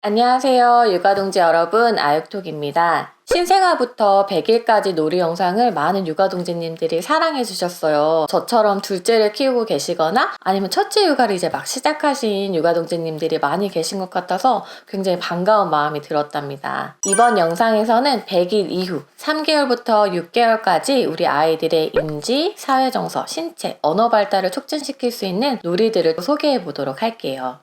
안녕하세요. 육아동지 여러분, 아육톡입니다. 신생아부터 100일까지 놀이 영상을 많은 육아동지님들이 사랑해 주셨어요. 저처럼 둘째를 키우고 계시거나 아니면 첫째 육아를 이제 막 시작하신 육아동지님들이 많이 계신 것 같아서 굉장히 반가운 마음이 들었답니다. 이번 영상에서는 100일 이후 3개월부터 6개월까지 우리 아이들의 인지, 사회정서, 신체, 언어 발달을 촉진시킬 수 있는 놀이들을 소개해 보도록 할게요.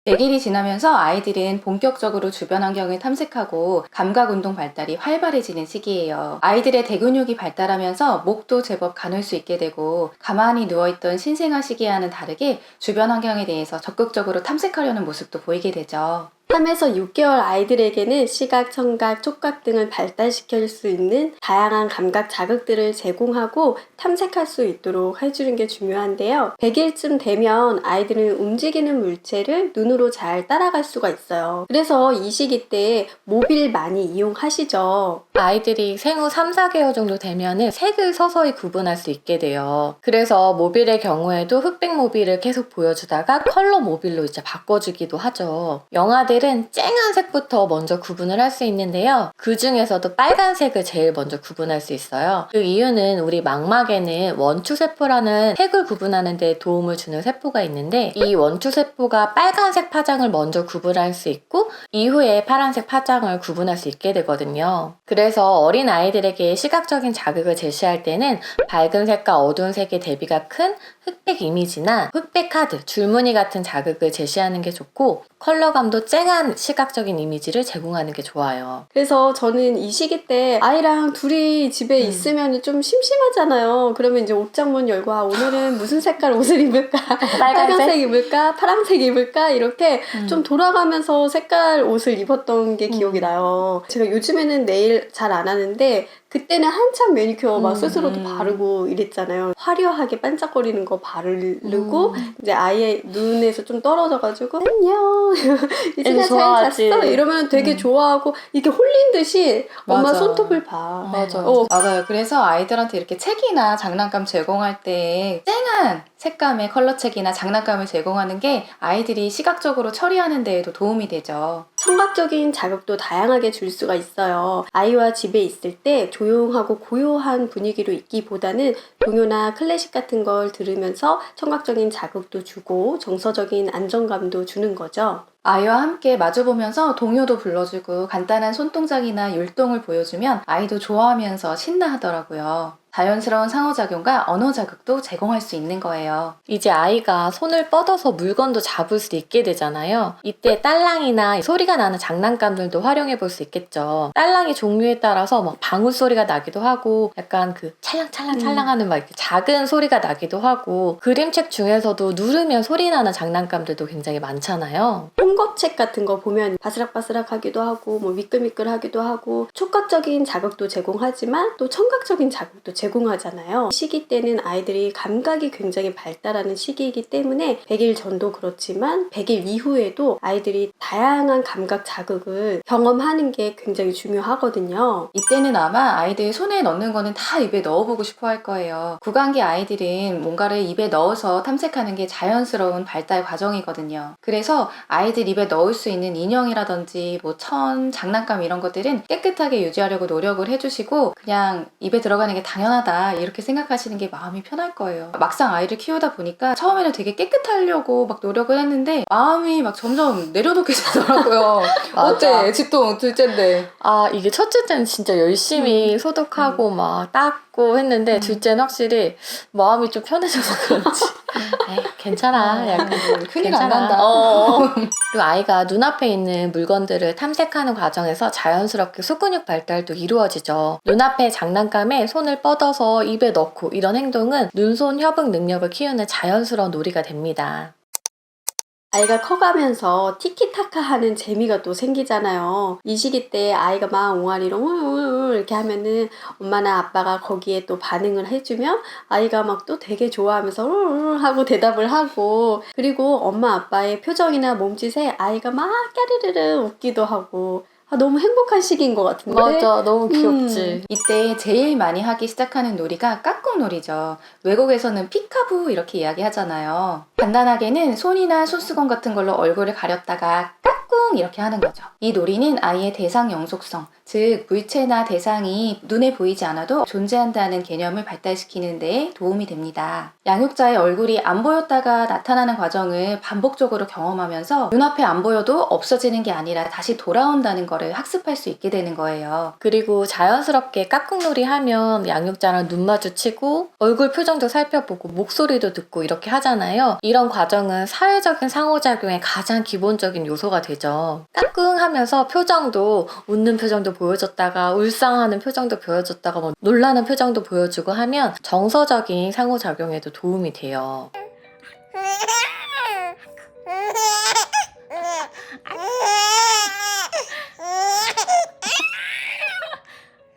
100일이 지나면서 아이들은 본격적으로 주변 환경을 탐색하고 감각운동 발달이 활발해지는 시기예요. 아이들의 대근육이 발달하면서 목도 제법 가눌 수 있게 되고 가만히 누워있던 신생아 시기와는 다르게 주변 환경에 대해서 적극적으로 탐색하려는 모습도 보이게 되죠. 3에서 6개월 아이들에게는 시각, 청각, 촉각 등을 발달시킬 수 있는 다양한 감각 자극들을 제공하고 탐색할 수 있도록 해주는 게 중요한데요. 100일쯤 되면 아이들은 움직이는 물체를 눈으로 잘 따라갈 수가 있어요. 그래서 이 시기 때 모빌 많이 이용하시죠. 아이들이 생후 3, 4개월 정도 되면은 색을 서서히 구분할 수 있게 돼요. 그래서 모빌의 경우에도 흑백 모빌을 계속 보여주다가 컬러 모빌로 이제 바꿔주기도 하죠. 영아들은 쨍한 색부터 먼저 구분을 할 수 있는데요. 그 중에서도 빨간색을 제일 먼저 구분할 수 있어요. 그 이유는 우리 망막에는 원추세포라는 색을 구분하는 데 도움을 주는 세포가 있는데 이 원추세포가 빨간색 파장을 먼저 구분할 수 있고 이후에 파란색 파장을 구분할 수 있게 되거든요. 그래서 어린 아이들에게 시각적인 자극을 제시할 때는 밝은 색과 어두운 색의 대비가 큰 흑백 이미지나 흑백 카드, 줄무늬 같은 자극을 제시하는 게 좋고 컬러감도 쨍한 시각적인 이미지를 제공하는 게 좋아요. 그래서 저는 이 시기 때 아이랑 둘이 집에 있으면 좀 심심하잖아요. 그러면 이제 옷장문 열고 오늘은 무슨 색깔 옷을 입을까? 빨간색 입을까? 파란색 입을까? 이렇게 좀 돌아가면서 색깔 옷을 입었던 게 기억이 나요. 제가 요즘에는 네일 잘 안 하는데 그때는 한참 매니큐어 막 스스로도 바르고 이랬잖아요. 화려하게 반짝거리는 거 바르고 이제 아이의 눈에서 좀 떨어져가지고 안녕 이제 잘 잤어 이러면 되게 좋아하고 이렇게 홀린 듯이 엄마 맞아. 손톱을 봐. 맞아요. 그래서 아이들한테 이렇게 책이나 장난감 제공할 때 쨍한 색감의 컬러책이나 장난감을 제공하는 게 아이들이 시각적으로 처리하는 데에도 도움이 되죠. 청각적인 자극도 다양하게 줄 수가 있어요. 아이와 집에 있을 때 조용하고 고요한 분위기로 있기보다는 동요나 클래식 같은 걸 들으면서 청각적인 자극도 주고 정서적인 안정감도 주는 거죠. 아이와 함께 마주보면서 동요도 불러주고 간단한 손동작이나 율동을 보여주면 아이도 좋아하면서 신나하더라고요. 자연스러운 상호작용과 언어 자극도 제공할 수 있는 거예요. 이제 아이가 손을 뻗어서 물건도 잡을 수 있게 되잖아요. 이때 딸랑이나 소리가 나는 장난감들도 활용해 볼 수 있겠죠. 딸랑이 종류에 따라서 막 방울 소리가 나기도 하고 약간 그 찰랑찰랑 하는 막 이렇게 작은 소리가 나기도 하고 그림책 중에서도 누르면 소리 나는 장난감들도 굉장히 많잖아요. 홍거책 같은 거 보면 바스락바스락하기도 하고 뭐 미끌미끌하기도 하고 촉각적인 자극도 제공하지만 또 청각적인 자극도 제공하잖아요. 시기 때는 아이들이 감각이 굉장히 발달하는 시기이기 때문에 100일 전도 그렇지만 100일 이후에도 아이들이 다양한 감각 자극을 경험하는 게 굉장히 중요하거든요. 이때는 아마 아이들 손에 넣는 거는 다 입에 넣어보고 싶어 할 거예요. 구강기 아이들은 뭔가를 입에 넣어서 탐색하는 게 자연스러운 발달 과정이거든요. 그래서 아이들 입에 넣을 수 있는 인형이라든지 뭐 천, 장난감 이런 것들은 깨끗하게 유지하려고 노력을 해주시고 그냥 입에 들어가는 게 당연하다 이렇게 생각하시는 게 마음이 편할 거예요. 막상 아이를 키우다 보니까 처음에는 되게 깨끗하려고 막 노력을 했는데 마음이 막 점점 내려놓게 되더라고요. 어때? 집도 둘째인데. 아, 이게 첫째 때는 진짜 열심히 소독하고 막 닦고 했는데 둘째는 확실히 마음이 좀 편해져서 그런지 에이, 괜찮아. 약간 큰일 안 난다. 그리고 아이가 눈앞에 있는 물건들을 탐색하는 과정에서 자연스럽게 속근육 발달도 이루어지죠. 눈앞에 장난감에 손을 뻗어서 입에 넣고 이런 행동은 눈손 협응 능력을 키우는 자연스러운 놀이가 됩니다. 아이가 커가면서 티키타카 하는 재미가 또 생기잖아요. 이 시기 때 아이가 막 옹알이로 이렇게 하면은 엄마나 아빠가 거기에 또 반응을 해주면 아이가 막 또 되게 좋아하면서 하고 대답을 하고 그리고 엄마 아빠의 표정이나 몸짓에 아이가 막 까르르르 웃기도 하고 너무 행복한 시기인 것 같은데. 맞아, 너무 귀엽지. 이때 제일 많이 하기 시작하는 놀이가 깍꿍놀이죠. 외국에서는 피카부 이렇게 이야기하잖아요. 간단하게는 손이나 손수건 같은 걸로 얼굴을 가렸다가 깍 까꿍 이렇게 하는 거죠. 이 놀이는 아이의 대상 영속성, 즉 물체나 대상이 눈에 보이지 않아도 존재한다는 개념을 발달시키는 데 도움이 됩니다. 양육자의 얼굴이 안 보였다가 나타나는 과정을 반복적으로 경험하면서 눈앞에 안 보여도 없어지는 게 아니라 다시 돌아온다는 거를 학습할 수 있게 되는 거예요. 그리고 자연스럽게 깍꿍놀이 하면 양육자랑 눈 마주치고 얼굴 표정도 살펴보고 목소리도 듣고 이렇게 하잖아요. 이런 과정은 사회적인 상호작용의 가장 기본적인 요소가 되죠. 깍꿍 하면서 표정도 웃는 표정도 보여줬다가 울상하는 표정도 보여줬다가 뭐 놀라는 표정도 보여주고 하면 정서적인 상호작용에도 도움이 돼요.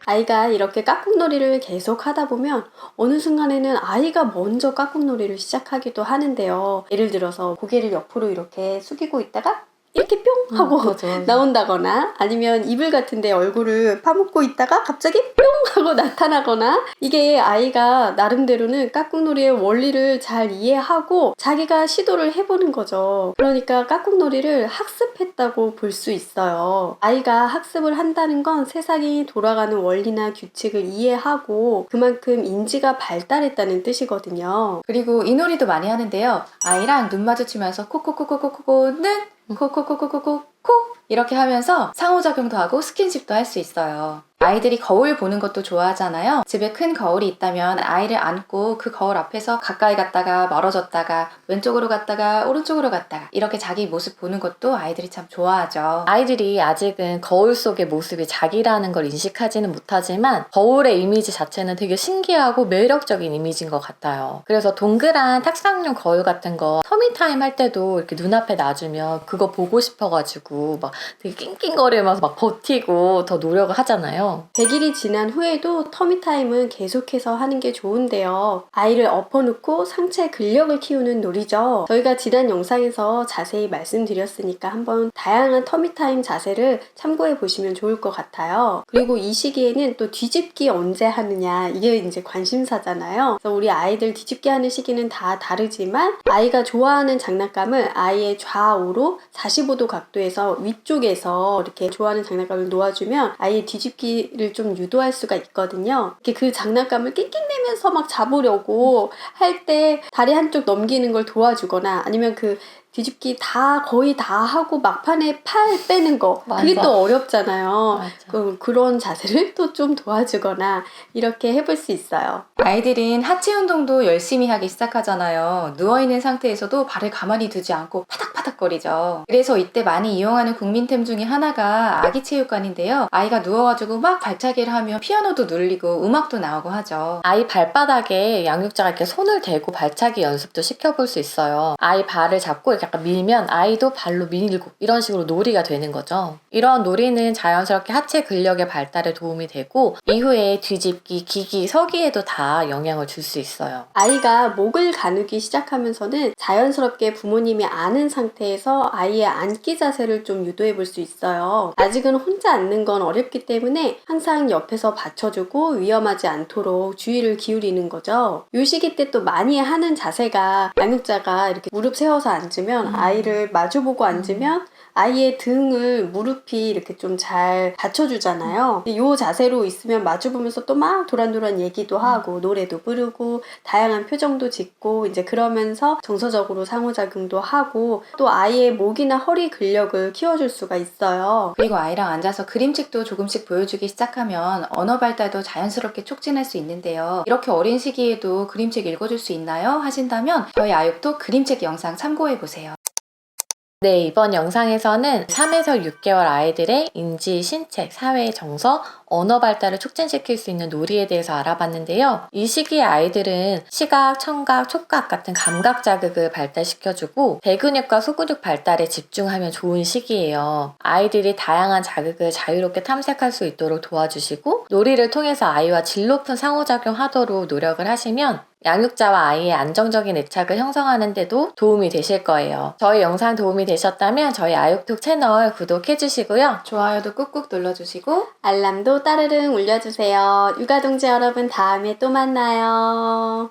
아이가 이렇게 깍꿍놀이를 계속 하다 보면 어느 순간에는 아이가 먼저 깍꿍놀이를 시작하기도 하는데요. 예를 들어서 고개를 옆으로 이렇게 숙이고 있다가 이렇게 뿅 하고 맞아. 나온다거나 아니면 이불 같은데 얼굴을 파묻고 있다가 갑자기 뿅 하고 나타나거나 이게 아이가 나름대로는 깍꿍놀이의 원리를 잘 이해하고 자기가 시도를 해보는 거죠. 그러니까 깍꿍놀이를 학습했다고 볼 수 있어요. 아이가 학습을 한다는 건 세상이 돌아가는 원리나 규칙을 이해하고 그만큼 인지가 발달했다는 뜻이거든요. 그리고 이 놀이도 많이 하는데요. 아이랑 눈 마주치면서 코코코코코코는 코코코코코코 이렇게 하면서 상호작용도 하고 스킨십도 할 수 있어요. 아이들이 거울 보는 것도 좋아하잖아요. 집에 큰 거울이 있다면 아이를 안고 그 거울 앞에서 가까이 갔다가 멀어졌다가 왼쪽으로 갔다가 오른쪽으로 갔다가 이렇게 자기 모습 보는 것도 아이들이 참 좋아하죠. 아이들이 아직은 거울 속의 모습이 자기라는 걸 인식하지는 못하지만 거울의 이미지 자체는 되게 신기하고 매력적인 이미지인 것 같아요. 그래서 동그란 탁상용 거울 같은 거 터미타임 할 때도 이렇게 눈앞에 놔주면 그거 보고 싶어가지고 막 되게 낑낑거리면서 막 버티고 더 노력을 하잖아요. 100일이 지난 후에도 터미타임은 계속해서 하는 게 좋은데요. 아이를 엎어놓고 상체 근력을 키우는 놀이죠. 저희가 지난 영상에서 자세히 말씀드렸으니까 한번 다양한 터미타임 자세를 참고해 보시면 좋을 것 같아요. 그리고 이 시기에는 또 뒤집기 언제 하느냐 이게 이제 관심사잖아요. 그래서 우리 아이들 뒤집기 하는 시기는 다 다르지만 아이가 좋아하는 장난감을 아이의 좌우로 45도 각도에서 위쪽에서 이렇게 좋아하는 장난감을 놓아주면 아이의 뒤집기를 좀 유도할 수가 있거든요. 이렇게 그 장난감을 낑낑대면서 막 잡으려고 할 때 다리 한쪽 넘기는 걸 도와주거나 아니면 그 뒤집기 거의 다 하고 막판에 팔 빼는 거 그게 맞아. 또 어렵잖아요. 맞아. 그런 자세를 또 좀 도와주거나 이렇게 해볼 수 있어요. 아이들은 하체 운동도 열심히 하기 시작하잖아요. 누워있는 상태에서도 발을 가만히 두지 않고 파닥파닥거리죠. 그래서 이때 많이 이용하는 국민템 중에 하나가 아기 체육관인데요. 아이가 누워가지고 막 발차기를 하며 피아노도 눌리고 음악도 나오고 하죠. 아이 발바닥에 양육자가 이렇게 손을 대고 발차기 연습도 시켜볼 수 있어요. 아이 발을 잡고 이렇게 약간 밀면 아이도 발로 밀고 이런 식으로 놀이가 되는 거죠. 이런 놀이는 자연스럽게 하체 근력의 발달에 도움이 되고 이후에 뒤집기, 기기, 서기에도 다 영향을 줄 수 있어요. 아이가 목을 가누기 시작하면서는 자연스럽게 부모님이 아는 상태에서 아이의 앉기 자세를 좀 유도해 볼 수 있어요. 아직은 혼자 앉는 건 어렵기 때문에 항상 옆에서 받쳐주고 위험하지 않도록 주의를 기울이는 거죠. 이 시기 때 또 많이 하는 자세가 양육자가 이렇게 무릎 세워서 앉으면 아이를 마주보고 앉으면 아이의 등을 무릎이 이렇게 좀 잘 받쳐주잖아요. 이 자세로 있으면 마주보면서 또 막 도란도란 얘기도 하고 노래도 부르고 다양한 표정도 짓고 이제 그러면서 정서적으로 상호작용도 하고 또 아이의 목이나 허리 근력을 키워줄 수가 있어요. 그리고 아이랑 앉아서 그림책도 조금씩 보여주기 시작하면 언어 발달도 자연스럽게 촉진할 수 있는데요. 이렇게 어린 시기에도 그림책 읽어줄 수 있나요? 하신다면 저희 아육도 그림책 영상 참고해보세요. 네, 이번 영상에서는 3에서 6개월 아이들의 인지, 신체, 사회, 정서, 언어 발달을 촉진시킬 수 있는 놀이에 대해서 알아봤는데요. 이 시기의 아이들은 시각, 청각, 촉각 같은 감각 자극을 발달시켜주고 대근육과 소근육 발달에 집중하면 좋은 시기예요. 아이들이 다양한 자극을 자유롭게 탐색할 수 있도록 도와주시고 놀이를 통해서 아이와 질 높은 상호작용 하도록 노력을 하시면 양육자와 아이의 안정적인 애착을 형성하는 데도 도움이 되실 거예요. 저희 영상 도움이 되셨다면 저희 아육톡 채널 구독해주시고요. 좋아요도 꾹꾹 눌러주시고 알람도 따르릉 울려주세요. 육아동지 여러분 다음에 또 만나요.